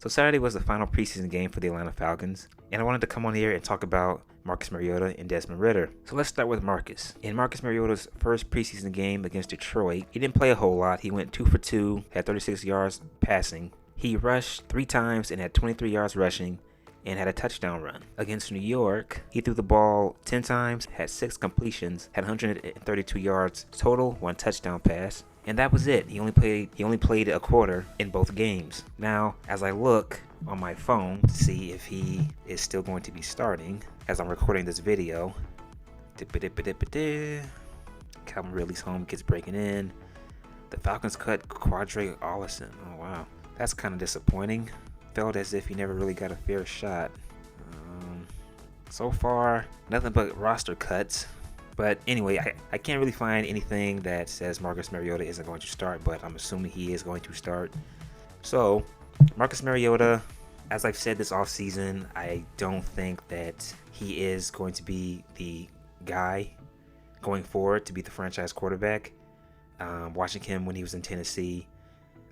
So Saturday was the final preseason game for the Atlanta Falcons, and I wanted to come on here and talk about Marcus Mariota and Desmond Ritter. So let's start with Marcus. In Marcus Mariota's first preseason game against Detroit, he didn't play a whole lot. He went 2 for 2, had 36 yards passing. He rushed 3 times and had 23 yards rushing and had a touchdown run. Against New York, he threw the ball 10 times, had 6 completions, had 132 yards total, 1 touchdown pass. And that was it. He only played a quarter in both games. Now, as I look on my phone to see if he is still going to be starting as I'm recording this video, Calvin Ridley's home gets breaking in. The Falcons cut Quadre Allison. Oh wow, that's kind of disappointing. Felt as if he never really got a fair shot. So far, nothing but roster cuts. But anyway, I can't really find anything that says Marcus Mariota isn't going to start, but I'm assuming he is going to start. So, Marcus Mariota, as I've said this offseason, I don't think that he is going to be the guy going forward to be the franchise quarterback. Watching him when he was in Tennessee,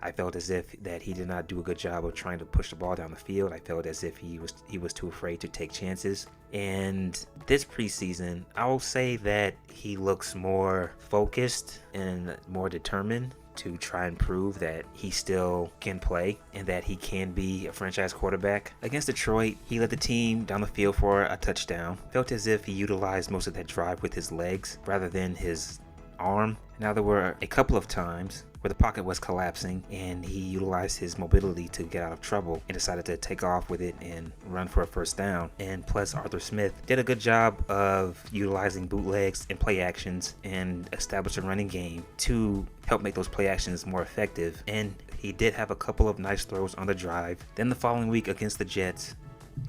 I felt as if that he did not do a good job of trying to push the ball down the field. I felt as if he was too afraid to take chances. And this preseason, I will say that he looks more focused and more determined to try and prove that he still can play and that he can be a franchise quarterback. Against Detroit, he led the team down the field for a touchdown. Felt as if he utilized most of that drive with his legs rather than his arm. Now, there were a couple of times where the pocket was collapsing and he utilized his mobility to get out of trouble and decided to take off with it and run for a first down. And plus, Arthur Smith did a good job of utilizing bootlegs and play actions and establish a running game to help make those play actions more effective. And he did have a couple of nice throws on the drive. Then the following week against the Jets,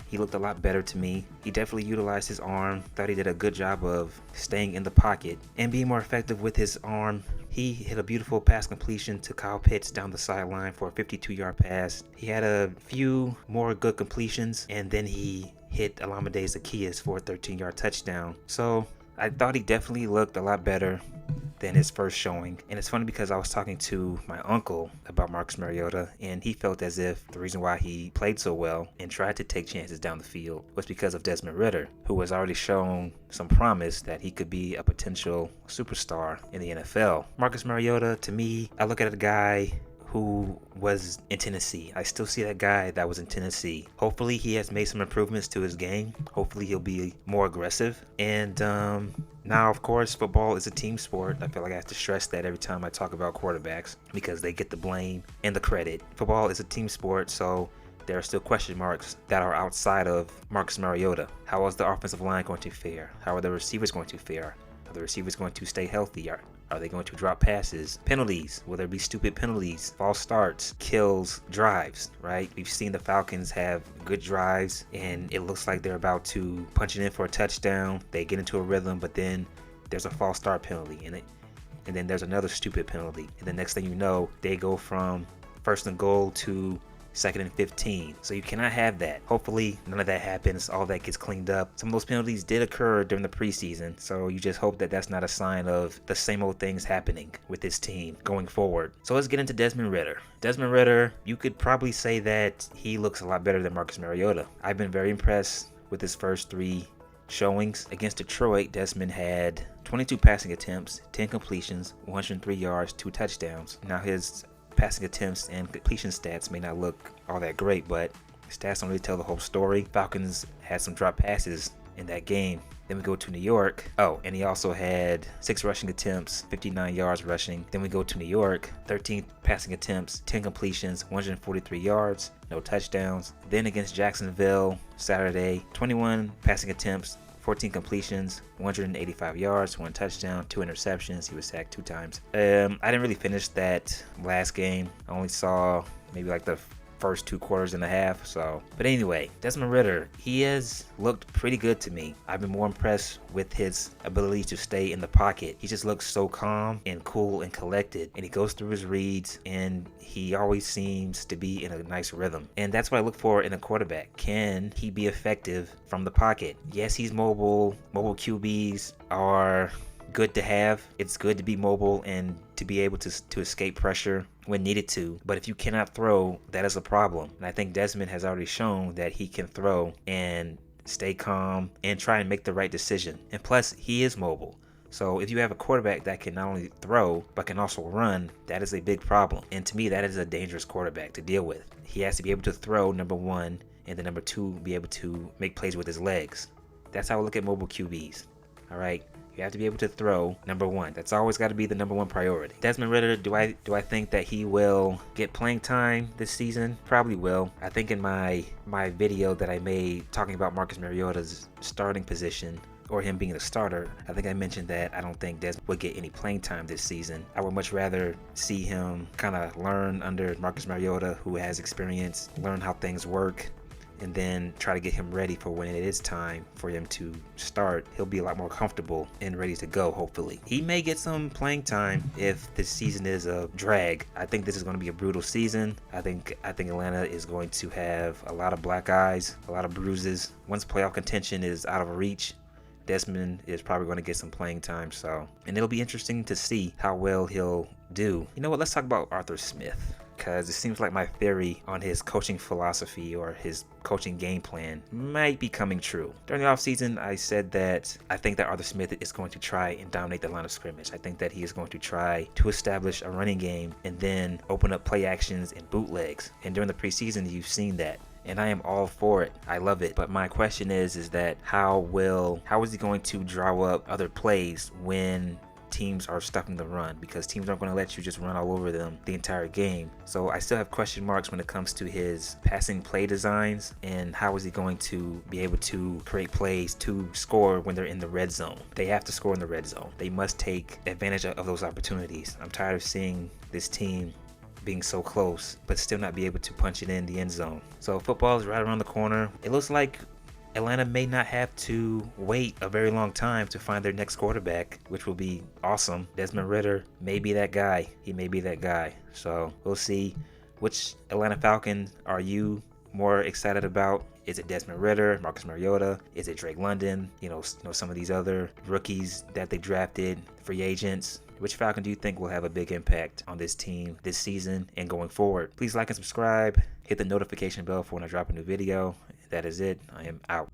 he looked a lot better to me. He definitely utilized his arm. Thought he did a good job of staying in the pocket and being more effective with his arm. He hit a beautiful pass completion to Kyle Pitts down the sideline for a 52-yard pass. He had a few more good completions, and then he hit Olamide Zaccheaus for a 13-yard touchdown. So I thought he definitely looked a lot better than his first showing. And it's funny because I was talking to my uncle about Marcus Mariota, and he felt as if the reason why he played so well and tried to take chances down the field was because of Desmond Ritter, who has already shown some promise that he could be a potential superstar in the NFL. Marcus Mariota, to me, I look at a guy who was in Tennessee. I still see that guy that was in Tennessee. Hopefully he has made some improvements to his game. Hopefully he'll be more aggressive. And now, of course, football is a team sport. I feel like I have to stress that every time I talk about quarterbacks because they get the blame and the credit. Football is a team sport, so there are still question marks that are outside of Marcus Mariota. How is the offensive line going to fare? How are the receivers going to fare? Are the receivers going to stay healthy? Are they going to drop passes? Penalties? Will there be stupid penalties? False starts? Kills? Drives? Right? We've seen the Falcons have good drives and it looks like they're about to punch it in for a touchdown. They get into a rhythm, but then there's a false start penalty in it. And then there's another stupid penalty. And the next thing you know, they go from 1st and goal to 2nd and 15. So you cannot have that. Hopefully none of that happens. All that gets cleaned up. Some of those penalties did occur during the preseason, so you just hope that that's not a sign of the same old things happening with this team going forward. So let's get into Desmond Ritter. Desmond Ritter, you could probably say that he looks a lot better than Marcus Mariota. I've been very impressed with his first 3 showings. Against Detroit, Desmond had 22 passing attempts, 10 completions, 103 yards, 2 touchdowns. Now his passing attempts and completion stats may not look all that great, but stats don't really tell the whole story. Falcons had some drop passes in that game. Then we go to New York. Oh, and he also had 6 rushing attempts, 59 yards rushing. Then we go to New York, 13 passing attempts, 10 completions, 143 yards, no touchdowns. Then against Jacksonville, Saturday, 21 passing attempts, 14 completions, 185 yards, 1 touchdown, 2 interceptions. He was sacked 2 times. I didn't really finish that last game. I only saw maybe like the first 2 quarters and a half. But anyway, Desmond Ritter, he has looked pretty good to me. I've been more impressed with his ability to stay in the pocket. He just looks so calm and cool and collected, and he goes through his reads, and he always seems to be in a nice rhythm. And that's what I look for in a quarterback. Can he be effective from the pocket? Yes, he's mobile. Mobile QBs are good to have. It's good to be mobile and to be able to escape pressure when needed to. But if you cannot throw, that is a problem. And I think Desmond has already shown that he can throw and stay calm and try and make the right decision. And plus, he is mobile. So if you have a quarterback that can not only throw, but can also run, that is a big problem. And to me, that is a dangerous quarterback to deal with. He has to be able to throw, number one, and then number two, be able to make plays with his legs. That's how I look at mobile QBs. All right. You have to be able to throw, number one. That's always got to be the number one priority. Desmond Ritter, do I think that he will get playing time this season? Probably will. I think in my video that I made talking about Marcus Mariota's starting position, or him being the starter, I think I mentioned that I don't think Desmond would get any playing time this season. I would much rather see him kind of learn under Marcus Mariota, who has experience, learn how things work, and then try to get him ready for when it is time for him to start. He'll be a lot more comfortable and ready to go, hopefully. He may get some playing time if this season is a drag. I think this is going to be a brutal season. I think Atlanta is going to have a lot of black eyes, a lot of bruises. Once playoff contention is out of reach, Desmond is probably going to get some playing time, and it'll be interesting to see how well he'll do. You know what? Let's talk about Arthur Smith, because it seems like my theory on his coaching philosophy or his coaching game plan might be coming true. During the offseason, I said that I think that Arthur Smith is going to try and dominate the line of scrimmage. I think that he is going to try to establish a running game and then open up play actions and bootlegs. And during the preseason, you've seen that. And I am all for it. I love it. But my question is that how is he going to draw up other plays when teams are stuffing the run? Because teams aren't going to let you just run all over them the entire game. So I still have question marks when it comes to his passing play designs, and how is he going to be able to create plays to score when they're in the red zone. They have to score in the red zone. They must take advantage of those opportunities. I'm tired of seeing this team being so close but still not be able to punch it in the end zone. So football is right around the corner. It looks like Atlanta may not have to wait a very long time to find their next quarterback, which will be awesome. Desmond Ritter may be that guy. He may be that guy. So we'll see. Which Atlanta Falcon are you more excited about? Is it Desmond Ritter, Marcus Mariota? Is it Drake London? You know, some of these other rookies that they drafted, free agents. Which Falcon do you think will have a big impact on this team this season and going forward? Please like and subscribe. Hit the notification bell for when I drop a new video. That is it. I am out.